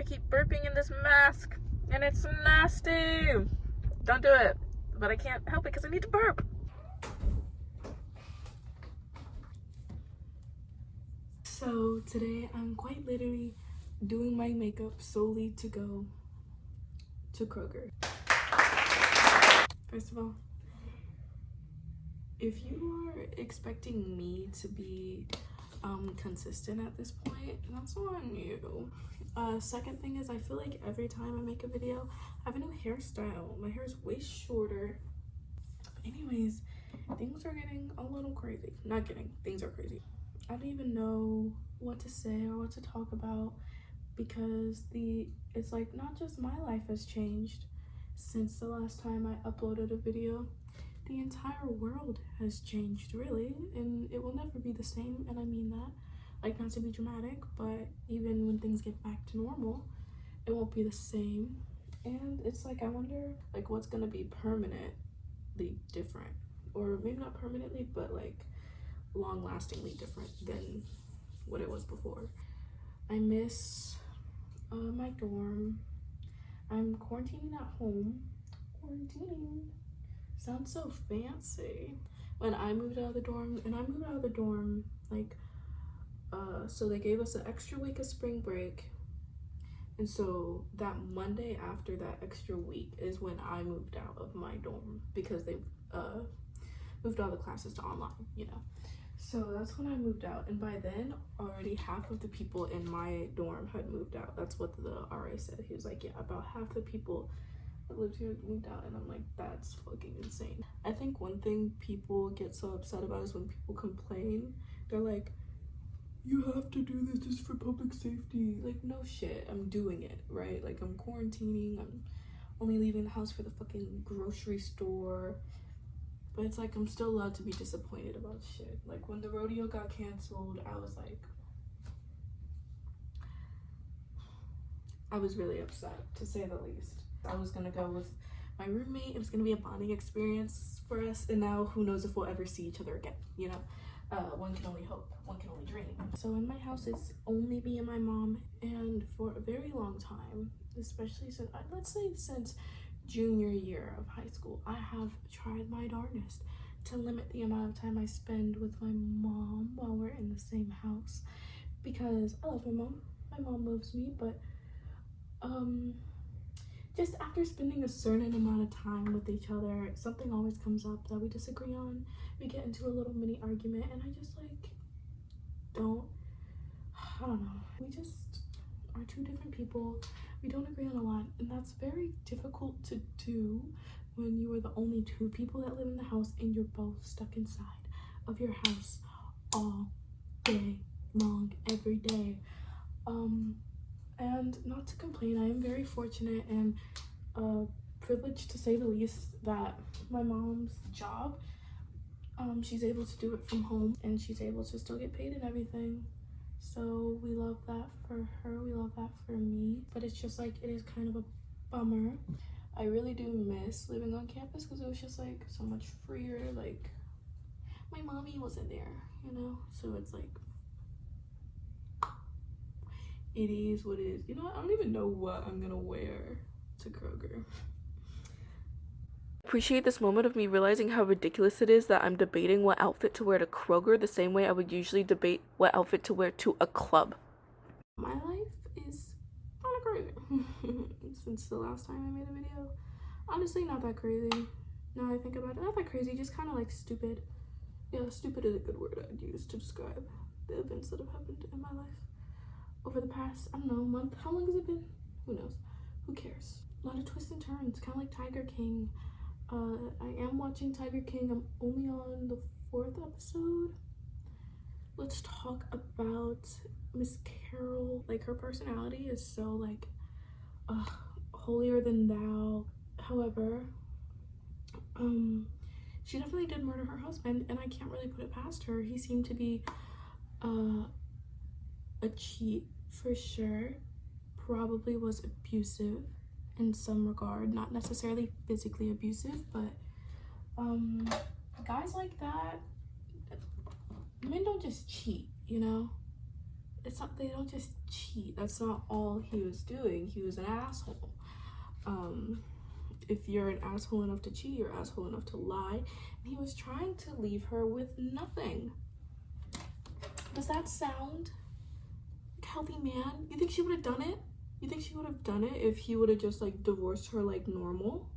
I keep burping in this mask and it's nasty. Don't do it. But I can't help it because I need to burp. So today I'm quite literally doing my makeup solely to go to Kroger. First of all, if you are expecting me to be consistent at this point, that's on you. Second thing is, I feel like every time I make a video, I have a new hairstyle. My hair is way shorter. Anyways, things are getting a little crazy. Not kidding, things are crazy. I don't even know what to say or what to talk about because it's like not just my life has changed since the last time I uploaded a video. The entire world has changed, really, and it will never be the same, and I mean that. Like, not to be dramatic, but even when things get back to normal, it won't be the same. And it's like, I wonder, like, what's gonna be permanently different, or maybe not permanently, but like long-lastingly different than what it was before. I miss my dorm. I'm quarantining at home. Quarantining sounds so fancy. When I moved out of the dorm, like so they gave us an extra week of spring break, and so that Monday after that extra week is when I moved out of my dorm because they moved all the classes to online, you know. So that's when I moved out, and by then already half of the people in my dorm had moved out. That's what the RA said. He was like, yeah, about half the people that lived here moved out, and I'm like, that's fucking insane. I think one thing people get so upset about is when people complain. They're like, you have to do this just for public safety. Like, no shit, I'm doing it, right? Like, I'm quarantining, I'm only leaving the house for the fucking grocery store. But it's like, I'm still allowed to be disappointed about shit. Like, when the rodeo got canceled, I was like, I was really upset, to say the least. I was gonna go with my roommate. It was gonna be a bonding experience for us, and now who knows if we'll ever see each other again, you know? One can only hope, one can only dream. So in my house, it's only me and my mom, and for a very long time, especially since, let's say since junior year of high school, I have tried my darndest to limit the amount of time I spend with my mom while we're in the same house, because I love my mom. My mom loves me, but just after spending a certain amount of time with each other, something always comes up that we disagree on. We get into a little mini argument, and I just like I don't know. We just are two different people. We don't agree on a lot, and that's very difficult to do when you are the only two people that live in the house and you're both stuck inside of your house all day long, every day. And not to complain, I am very fortunate and privileged, to say the least, that my mom's job, she's able to do it from home, and she's able to still get paid and everything. So we love that for her, we love that for me. But it's just like, it is kind of a bummer. I really do miss living on campus because it was just like so much freer. Like, my mommy wasn't there, you know? So it's like, it is what it is. You know what? I don't even know what I'm gonna wear to Kroger. Appreciate this moment of me realizing how ridiculous it is that I'm debating what outfit to wear to Kroger the same way I would usually debate what outfit to wear to a club. My life is kind of crazy since the last time I made a video. Honestly, not that crazy. Now I think about it, not that crazy, just kind of like stupid. Yeah, stupid is a good word I'd use to describe the events that have happened in my life over the past, I don't know, month. How long has it been? Who knows? Who cares? A lot of twists and turns, kind of like Tiger King. I am watching Tiger King. I'm only on the 4th episode. Let's talk about Miss Carol. Like, her personality is so like holier than thou. However, she definitely did murder her husband, and I can't really put it past her. He seemed to be a cheat for sure. Probably was abusive in some regard, not necessarily physically abusive, but guys like that, men don't just cheat, you know? it's not, they don't just cheat. That's not all he was doing. He was an asshole. If you're an asshole enough to cheat, you're asshole enough to lie. And he was trying to leave her with nothing. Does that sound like a healthy man? You think she would have done it? You think she would have done it if he would have just like divorced her like normal?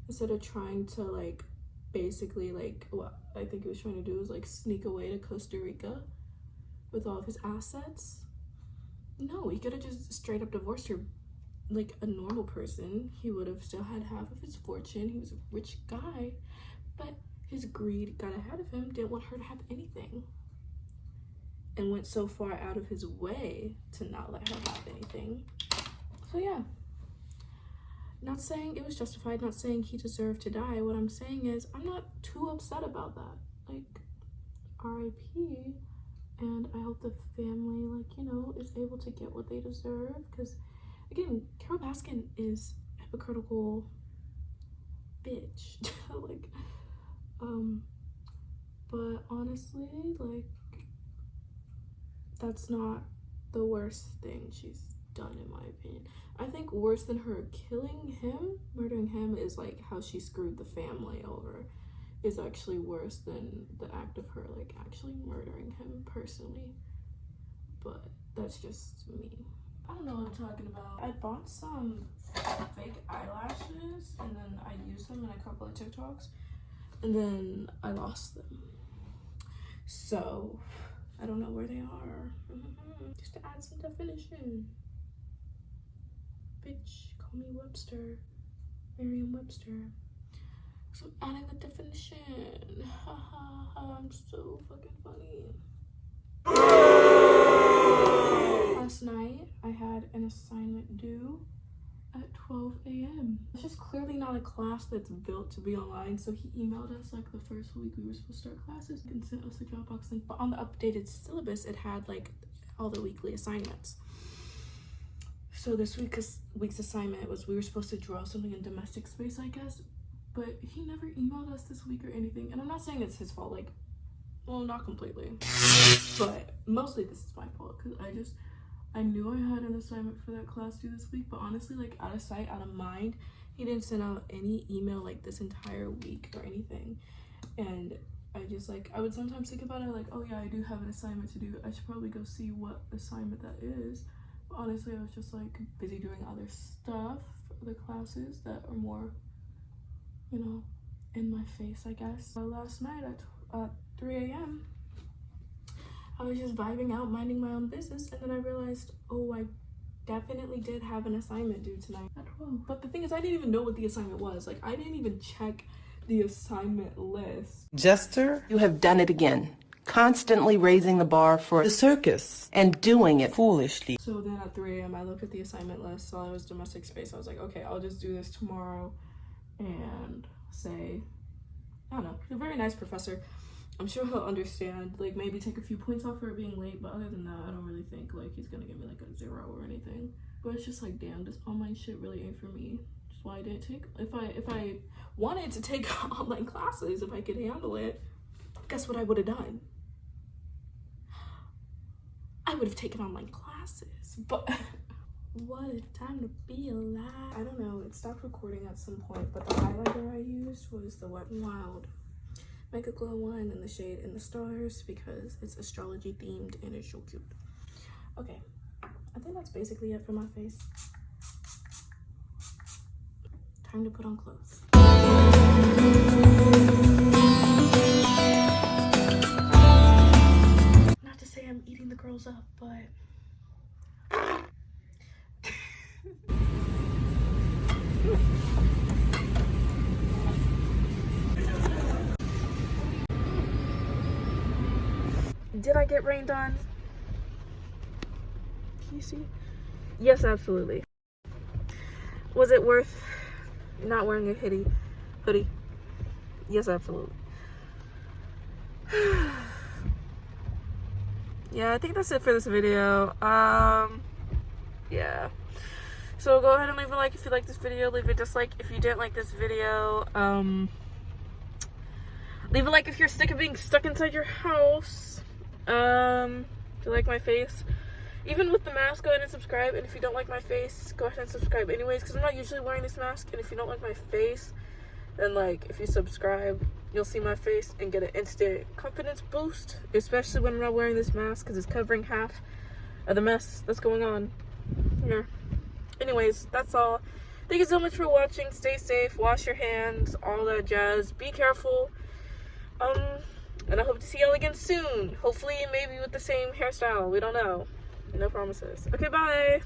Instead of trying to like basically like what I think he was trying to do was like sneak away to Costa Rica with all of his assets. No, he could have just straight up divorced her like a normal person. He would have still had half of his fortune. He was a rich guy, but his greed got ahead of him, didn't want her to have anything, and went so far out of his way to not let her have anything. So yeah, not saying it was justified, not saying he deserved to die. What I'm saying is I'm not too upset about that. Like, RIP, and I hope the family, like, you know, is able to get what they deserve, because again, Carole Baskin is a hypocritical bitch. Like, but honestly, like, that's not the worst thing she's done, in my opinion. I think worse than her killing him, murdering him, is like how she screwed the family over. Is actually worse than the act of her like actually murdering him personally. But that's just me. I don't know what I'm talking about. I bought some fake eyelashes and then I used them in a couple of TikToks and then I lost them. So I don't know where they are. Just to add some definition. Bitch, call me Webster. Merriam-Webster. So I'm adding the definition. Ha ha ha, I'm so fucking funny. Last night, I had an assignment due at 12 a.m. It's just clearly not a class that's built to be online, so he emailed us like the first week we were supposed to start classes and sent us a Dropbox link. But on the updated syllabus, it had like all the weekly assignments. So this week's assignment was we were supposed to draw something in domestic space, I guess. But he never emailed us this week or anything. And I'm not saying it's his fault, like, well, not completely. But mostly this is my fault, because I knew I had an assignment for that class due this week, but honestly, like, out of sight, out of mind, he didn't send out any email, like, this entire week or anything. And I just, like, I would sometimes think about it, like, oh yeah, I do have an assignment to do. I should probably go see what assignment that is. But honestly, I was just, like, busy doing other stuff, other classes that are more, you know, in my face, I guess. So last night at 3 a.m. I was just vibing out, minding my own business, and then I realized, oh, I definitely did have an assignment due tonight at 12. But the thing is, I didn't even know what the assignment was. Like, I didn't even check the assignment list. Jester, you have done it again. Constantly raising the bar for the circus and doing it foolishly. So then at 3 a.m. I looked at the assignment list, saw it was domestic space. I was like, okay, I'll just do this tomorrow and say, I don't know, he's a very nice professor. I'm sure he'll understand, like, maybe take a few points off for it being late, but other than that, I don't really think, like, he's gonna give me, like, a 0 or anything. But it's just like, damn, this online shit really ain't for me. That's why I didn't take, if I wanted to take online classes, if I could handle it, guess what I would have done? I would have taken online classes, but what a time to be alive. I don't know, it stopped recording at some point, but the highlighter I used was the Wet n Wild Mega Glow one in the shade In the Stars, because it's astrology themed and it's so cute. Okay, I think that's basically it for my face. Time to put on clothes. Not to say I'm eating the girls up, but did I get rained on? Can you see? Yes, absolutely. Was it worth not wearing a hoodie? Yes, absolutely. Yeah, I think that's it for this video. Yeah. So go ahead and leave a like if you like this video. Leave a dislike if you didn't like this video. Leave a like if you're sick of being stuck inside your house. If you like my face, even with the mask, go ahead and subscribe. And if you don't like my face, go ahead and subscribe anyways, because I'm not usually wearing this mask. And if you don't like my face, then like if you subscribe, you'll see my face and get an instant confidence boost, especially when I'm not wearing this mask, because it's covering half of the mess that's going on here. Anyways, that's all. Thank you so much for watching. Stay safe, wash your hands, all that jazz. Be careful. And I hope to see y'all again soon. Hopefully, maybe with the same hairstyle. We don't know. No promises. Okay, bye.